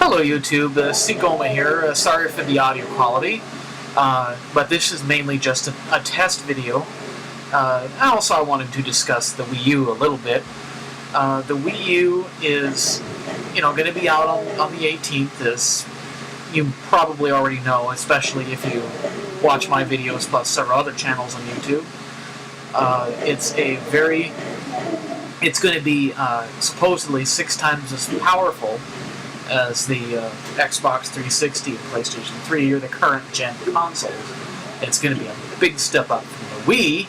Hello YouTube, Sigoma here. Sorry for the audio quality, but this is mainly just a test video. I wanted to discuss the Wii U a little bit. The Wii U is, going to be out on the 18th, as you probably already know, especially if you watch my videos plus several other channels on YouTube. It's going to be supposedly 6 times as powerful as the Xbox 360 and PlayStation 3, or the current gen consoles. It's going to be a big step up from the Wii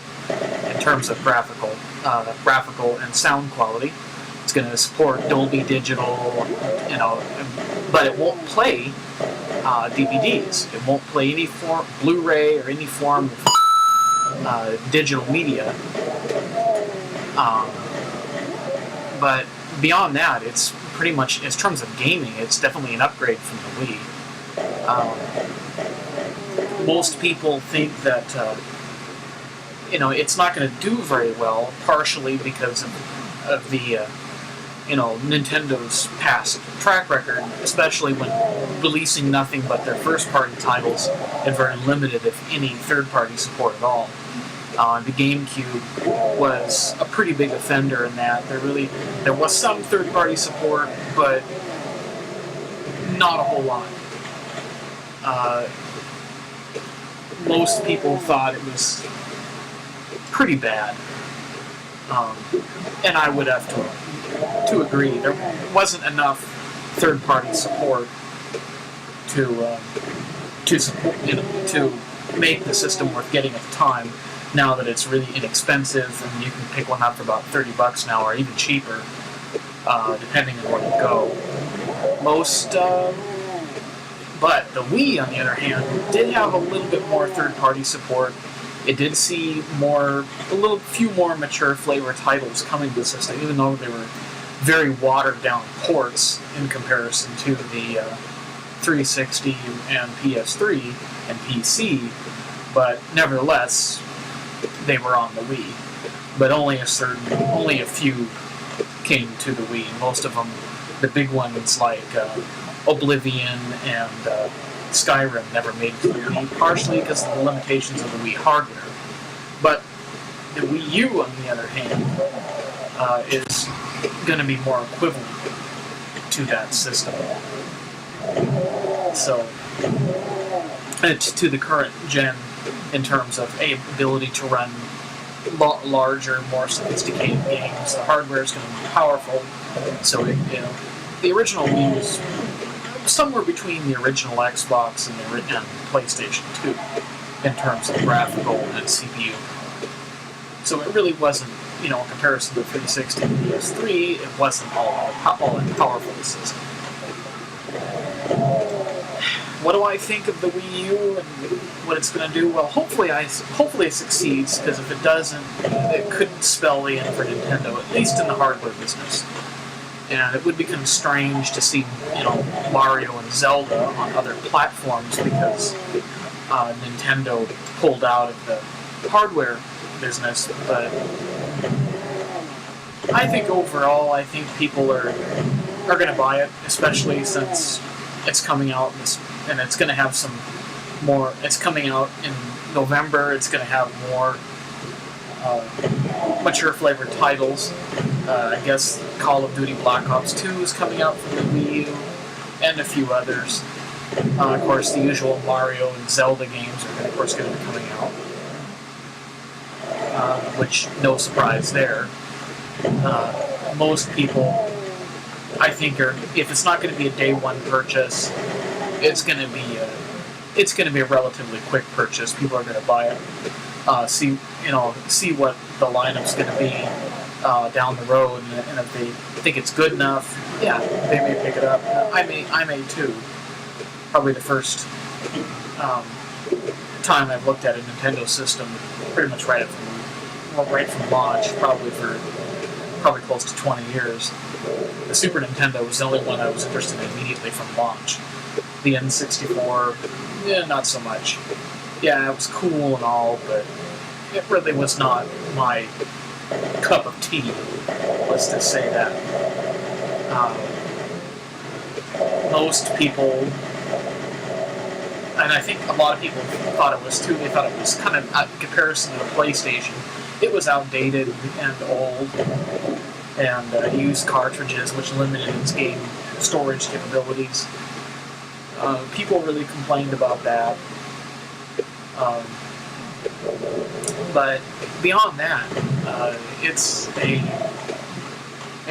in terms of graphical and sound quality. It's going to support Dolby Digital, but it won't play DVDs. It won't play any form Blu-ray or any form of digital media. But beyond that, it's pretty much, in terms of gaming, it's definitely an upgrade from the Wii. Most people think that, it's not going to do very well, partially because of the, Nintendo's past track record, especially when releasing nothing but their first-party titles and very limited, if any, third-party support at all. The GameCube was a pretty big offender in that. There was some third-party support, but not a whole lot. Most people thought it was pretty bad, and I would have to agree. There wasn't enough third-party support to support, to make the system worth getting at the time. Now that it's really inexpensive, and you can pick one up for about $30 now, or even cheaper, depending on where you go. But the Wii, on the other hand, did have a little bit more third-party support. It did see few more mature flavor titles coming to the system, even though they were very watered-down ports in comparison to the 360 and PS3 and PC. But nevertheless, they were on the Wii, but only a few came to the Wii. Most of them, the big ones like Oblivion and Skyrim, never made it to the Wii, partially because of the limitations of the Wii hardware. But the Wii U, on the other hand, is going to be more equivalent to that system. So, to the current gen, in terms of ability to run larger, more sophisticated games. The hardware is going to be powerful, so the original Wii was somewhere between the original Xbox and the PlayStation 2 in terms of graphical and CPU. So it really wasn't, in comparison to the 360 and PS3, it wasn't all that powerful a system. What do I think of the Wii U and what it's going to do? Well, hopefully it succeeds, because if it doesn't, it could spell the end for Nintendo, at least in the hardware business. And it would become strange to see, Mario and Zelda on other platforms, because Nintendo pulled out of the hardware business. But I think overall, people are going to buy it, especially since it's coming out and it's going to have some more. It's coming out in November. It's going to have more mature flavored titles. I guess Call of Duty Black Ops 2 is coming out for the Wii U, and a few others. Of course, the usual Mario and Zelda games are, going to be coming out, which, no surprise there. Most people, I think, if it's not going to be a day one purchase, it's going to be a relatively quick purchase. People are going to buy it, see what the lineup's going to be down the road, and if they think it's good enough, yeah, they may pick it up. I may too. Probably the first time I've looked at a Nintendo system, pretty much right from launch, probably close to 20 years. The Super Nintendo was the only one I was interested in immediately from launch. The N64, not so much. Yeah, it was cool and all, but it really was not my cup of tea, let's just say that. most people, and I think a lot of people thought it was too, they thought it was kind of, in comparison to the PlayStation, it was outdated and old, and used cartridges, which limited its game storage capabilities. People really complained about that. But beyond that, it's a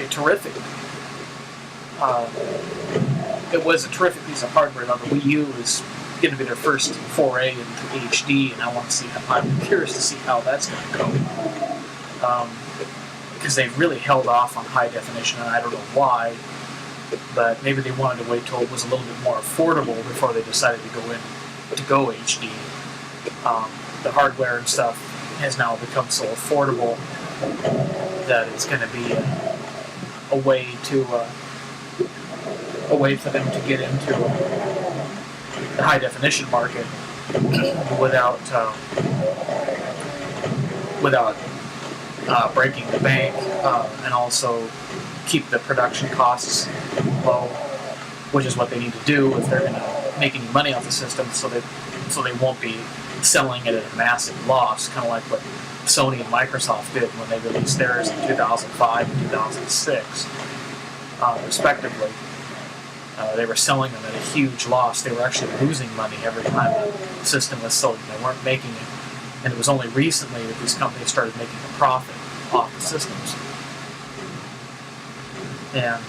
terrific. It was a terrific piece of hardware. Now the Wii U is going to be their first foray into HD, and I want to see. I'm curious to see how that's going to go, because they've really held off on high definition, and I don't know why. But maybe they wanted to wait till it was a little bit more affordable before they decided to go HD. The hardware and stuff has now become so affordable that it's going to be a way for them to get into the high definition market without breaking the bank, and also keep the production costs low, which is what they need to do if they're going to make any money off the system, so they won't be selling it at a massive loss, kind of like what Sony and Microsoft did when they released theirs in 2005 and 2006, respectively. They were selling them at a huge loss. They were actually losing money every time the system was sold. They weren't making it. And it was only recently that these companies started making a profit off the systems. And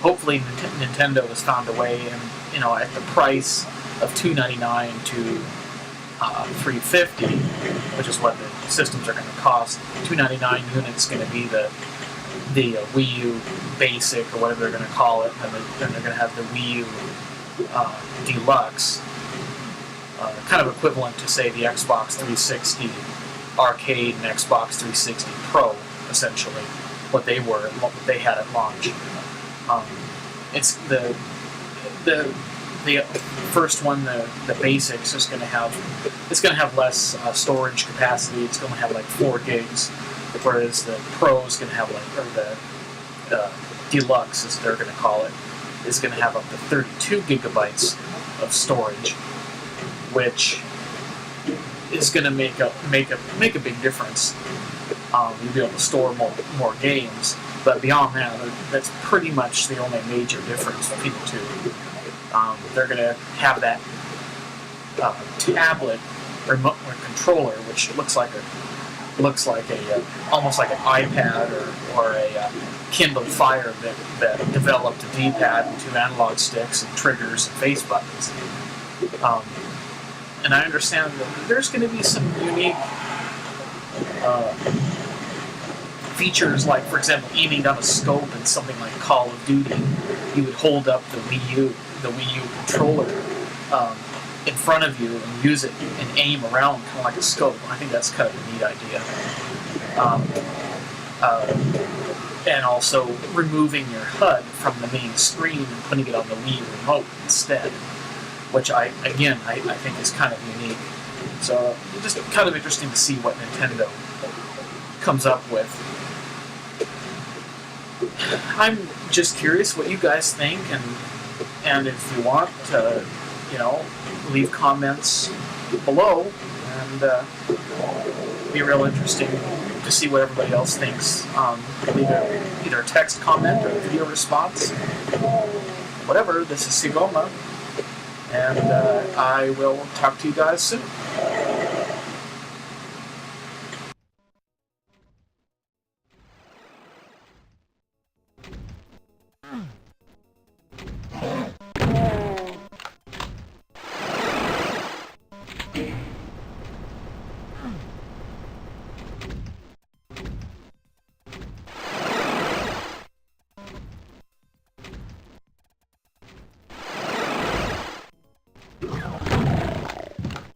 hopefully Nintendo has found a way, and at the price of $299 to $350, which is what the systems are going to cost. 299 units going to be the Wii U Basic, or whatever they're going to call it, and then they're going to have the Wii U Deluxe, kind of equivalent to, say, the Xbox 360 Arcade and Xbox 360 Pro, essentially, what they had at launch. It's the first one, the Basics, is going to have less storage capacity. It's going to have like 4 gigs, whereas the Pro is going to have or the Deluxe, as they're going to call it, is going to have up to 32 gigabytes of storage, which is going to make a big difference. You'll be able to store more games, but beyond that, that's pretty much the only major difference between the two. They're going to have that tablet remote controller, which looks like almost like an iPad or a Kindle Fire that developed a D-pad and 2 analog sticks and triggers and face buttons. And I understand that there's going to be some unique features, like, for example, aiming down a scope in something like Call of Duty. You would hold up the Wii U controller in front of you and use it and aim around kind of like a scope. I think that's kind of a neat idea. And also removing your HUD from the main screen and putting it on the Wii remote instead, which I think is kind of unique. So just kind of interesting to see what Nintendo comes up with. I'm just curious what you guys think, and if you want to, leave comments below, and be real interesting to see what everybody else thinks. Leave either a text comment or a video response. Whatever. This is Sigoma, and I will talk to you guys soon.